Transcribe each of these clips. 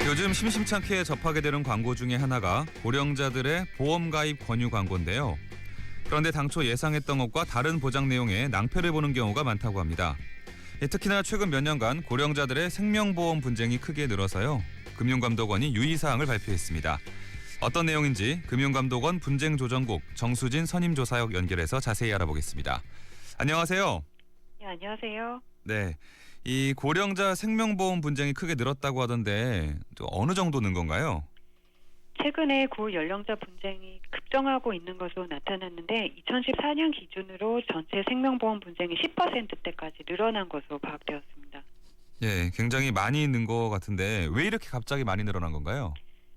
요즘 심심찮게 접하게 되는 광고 중에 하나가 고령자들의 보험 가입 권유 광고인데요. 그런데 당초 예상했던 것과 다른 보장 내용에 낭패를 보는 경우가 많다고 합니다. 특히나 최근 몇 년간 고령자들의 생명보험 분쟁이 크게 늘어서요. 금융감독원이 유의사항을 발표했습니다. 어떤 내용인지 금융감독원 분쟁조정국 정수진 선임조사역 연결해서 자세히 알아보겠습니다. 안녕하세요. 네, 안녕하세요. 네, 이 고령자 생명보험 분쟁이 크게 늘었다고 하던데 또 어느 정도 는 건가요? 최근에 고연령자 분쟁이 급증하고 있는 것으로 나타났는데 2014년 기준으로 전체 생명보험 분쟁이 10%대까지 늘어난 것으로 파악되었습니다. 네, 굉장히 많이 는 것 같은데 왜 이렇게 갑자기 많이 늘어난 건가요?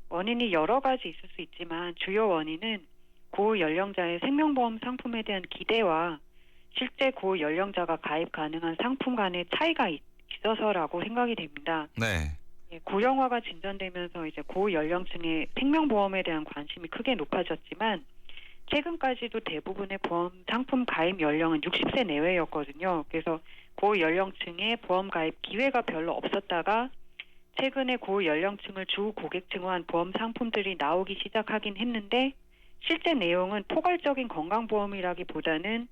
원인이 여러 가지 있을 수 있지만 주요 원인은 고연령자의 생명보험 상품에 대한 기대와 실제 고연령자가 가입 가능한 상품 간의 차이가 있어서라고 생각이 됩니다. 네. 고령화가 진전되면서 이제 고연령층의 생명보험에 대한 관심이 크게 높아졌지만 최근까지도 대부분의 보험 상품 가입 연령은 60세 내외였거든요. 그래서 고연령층의 보험 가입 기회가 별로 없었다가 최근에 고연령층을 주 고객층화한 보험 상품들이 나오기 시작하긴 했는데 실제 내용은 포괄적인 건강보험이라기보다는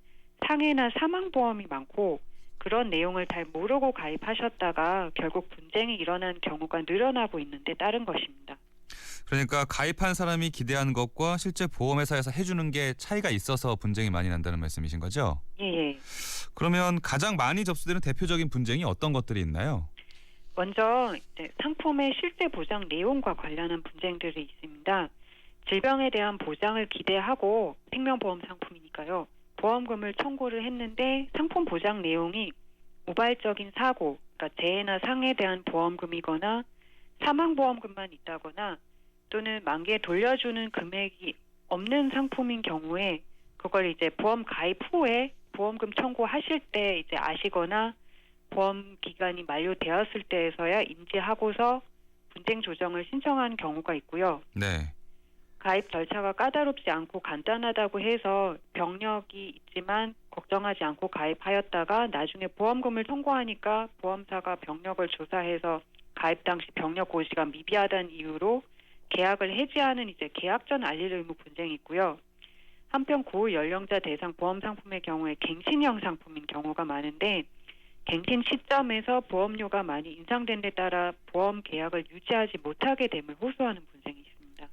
상해나 사망보험이 많고 그런 내용을 잘 모르고 가입하셨다가 결국 분쟁이 일어난 경우가 늘어나고 있는데 따른 것입니다. 그러니까 가입한 사람이 기대한 것과 실제 보험회사에서 해주는 게 차이가 있어서 분쟁이 많이 난다는 말씀이신 거죠? 예. 그러면 가장 많이 접수되는 대표적인 분쟁이 어떤 것들이 있나요? 먼저 이제 상품의 실제 보장 내용과 관련한 분쟁들이 있습니다. 질병에 대한 보장을 기대하고 생명보험 상품이니까요. 보험금을 청구를 했는데 상품 보장 내용이 우발적인 사고, 그러니까 재해나 상해에 대한 보험금이거나 사망보험금만 있다거나 또는 만기에 돌려주는 금액이 없는 상품인 경우에 그걸 이제 보험 가입 후에 보험금 청구하실 때 이제 아시거나 보험 기간이 만료되었을 때에서야 인지하고서 분쟁 조정을 신청한 경우가 있고요. 네. 가입 절차가 까다롭지 않고 간단하다고 해서 병력이 있지만 걱정하지 않고 가입하였다가 나중에 보험금을 청구하니까 보험사가 병력을 조사해서 가입 당시 병력 고지가 미비하다는 이유로 계약을 해지하는 이제 계약 전 알릴 의무 분쟁이 있고요. 한편 고연령자 대상 보험 상품의 경우에 갱신형 상품인 경우가 많은데 갱신 시점에서 보험료가 많이 인상된 데 따라 보험 계약을 유지하지 못하게 됨을 호소하는 분쟁이 있습니다.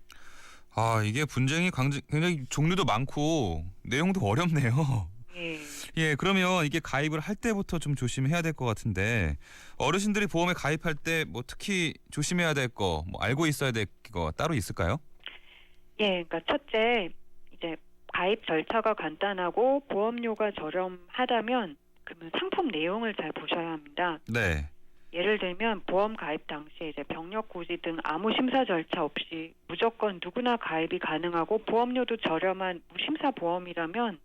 이게 분쟁이 굉장히 종류도 많고 내용도 어렵네요. 예, 그러면 이게 가입을 할 때부터 좀 조심해야 될 것 같은데 어르신들이 보험에 가입할 때 뭐 특히 조심해야 될 거, 뭐 알고 있어야 될 거 따로 있을까요? 예, 그러니까 첫째 이제 가입 절차가 간단하고 보험료가 저렴하다면 그러면 상품 내용을 잘 보셔야 합니다. 네. 예를 들면 보험 가입 당시에 이제 병력 고지 등 아무 심사 절차 없이 무조건 누구나 가입이 가능하고 보험료도 저렴한 무심사 보험이라면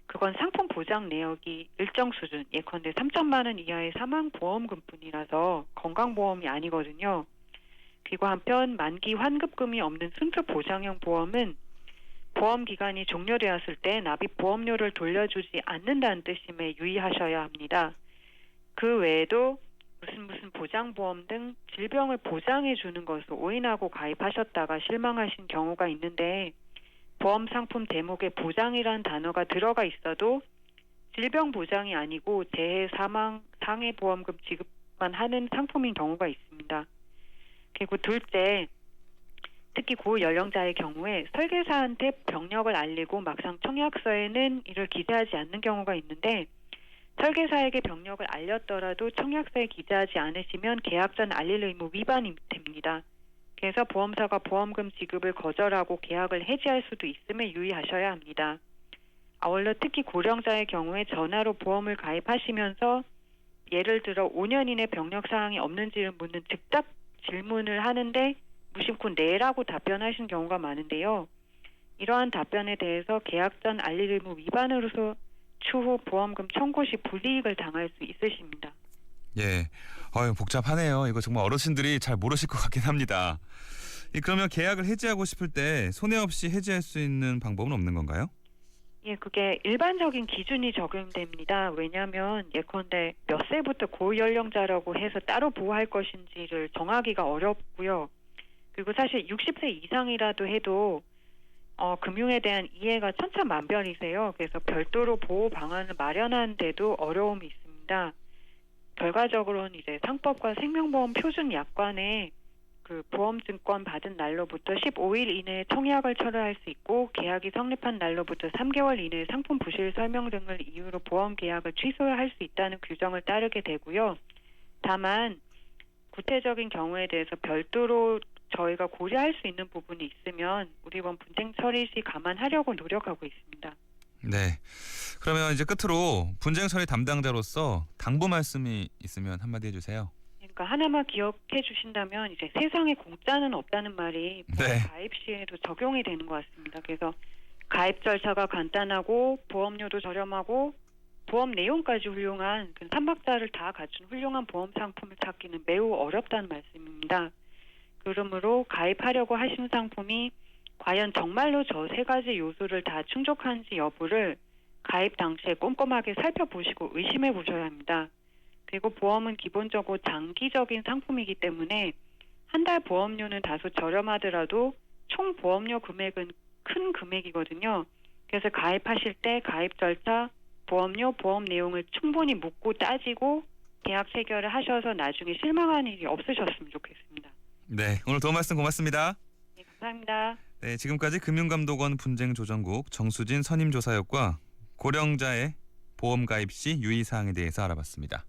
그건 상품 보장 내역이 일정 수준, 예컨대 3천만 원 이하의 사망 보험금뿐이라서 건강보험이 아니거든요. 그리고 한편 만기 환급금이 없는 순수 보장형 보험은 보험 기간이 종료되었을 때 납입 보험료를 돌려주지 않는다는 뜻임에 유의하셔야 합니다. 그 외에도 무슨 보장보험 등 질병을 보장해 주는 것을 오인하고 가입하셨다가 실망하신 경우가 있는데 보험 상품 대목에 보장이라는 단어가 들어가 있어도 질병 보장이 아니고 재해 사망 상해 보험금 지급만 하는 상품인 경우가 있습니다. 그리고 둘째, 특히 고연령자의 경우에 설계사한테 병력을 알리고 막상 청약서에는 이를 기재하지 않는 경우가 있는데 설계사에게 병력을 알렸더라도 청약서에 기재하지 않으시면 계약 전 알릴 의무 위반이 됩니다. 그래서 보험사가 보험금 지급을 거절하고 계약을 해지할 수도 있음에 유의하셔야 합니다. 아울러 특히 고령자의 경우에 전화로 보험을 가입하시면서 예를 들어 5년 이내 병력 사항이 없는지를 묻는 즉답 질문을 하는데 무심코 네라고 답변하신 경우가 많은데요. 이러한 답변에 대해서 계약 전 알릴 의무 위반으로서 추후 보험금 청구 시 불이익을 당할 수 있으십니다. 예, 복잡하네요. 이거 정말 어르신들이 잘 모르실 것 같긴 합니다. 그러면 계약을 해지하고 싶을 때 손해 없이 해지할 수 있는 방법은 없는 건가요? 예, 그게 일반적인 기준이 적용됩니다. 왜냐하면 예컨대 몇 세부터 고연령자라고 해서 따로 보호할 것인지를 정하기가 어렵고요. 그리고 사실 60세 이상이라도 해도 금융에 대한 이해가 천차만별이세요. 그래서 별도로 보호 방안을 마련하는데도 어려움이 있습니다. 결과적으로는 이제 상법과 생명보험 표준약관에 그 보험증권 받은 날로부터 15일 이내에 청약을 철회할 수 있고 계약이 성립한 날로부터 3개월 이내에 상품 부실 설명 등을 이유로 보험 계약을 취소할 수 있다는 규정을 따르게 되고요. 다만 구체적인 경우에 대해서 별도로 저희가 고려할 수 있는 부분이 있으면 우리 본 분쟁 처리 시 감안하려고 노력하고 있습니다. 네. 그러면 이제 끝으로 분쟁 처리 담당자로서 당부 말씀이 있으면 한마디 해주세요. 그러니까 하나만 기억해 주신다면 이제 세상에 공짜는 없다는 말이 보험 네. 가입 시에도 적용이 되는 것 같습니다. 그래서 가입 절차가 간단하고 보험료도 저렴하고 보험 내용까지 훌륭한 그 3박자를 다 갖춘 훌륭한 보험 상품을 찾기는 매우 어렵다는 말씀입니다. 그러므로 가입하려고 하신 상품이 과연 정말로 저 세 가지 요소를 다 충족하는지 여부를 가입 당시에 꼼꼼하게 살펴보시고 의심해 보셔야 합니다. 그리고 보험은 기본적으로 장기적인 상품이기 때문에 한 달 보험료는 다소 저렴하더라도 총 보험료 금액은 큰 금액이거든요. 그래서 가입하실 때 가입 절차, 보험료, 보험 내용을 충분히 묻고 따지고 계약 체결을 하셔서 나중에 실망하는 일이 없으셨으면 좋겠습니다. 네. 오늘 도움 말씀 고맙습니다. 네, 감사합니다. 네. 지금까지 금융감독원 분쟁조정국 정수진 선임조사역과 고령자의 보험 가입 시 유의사항에 대해서 알아봤습니다.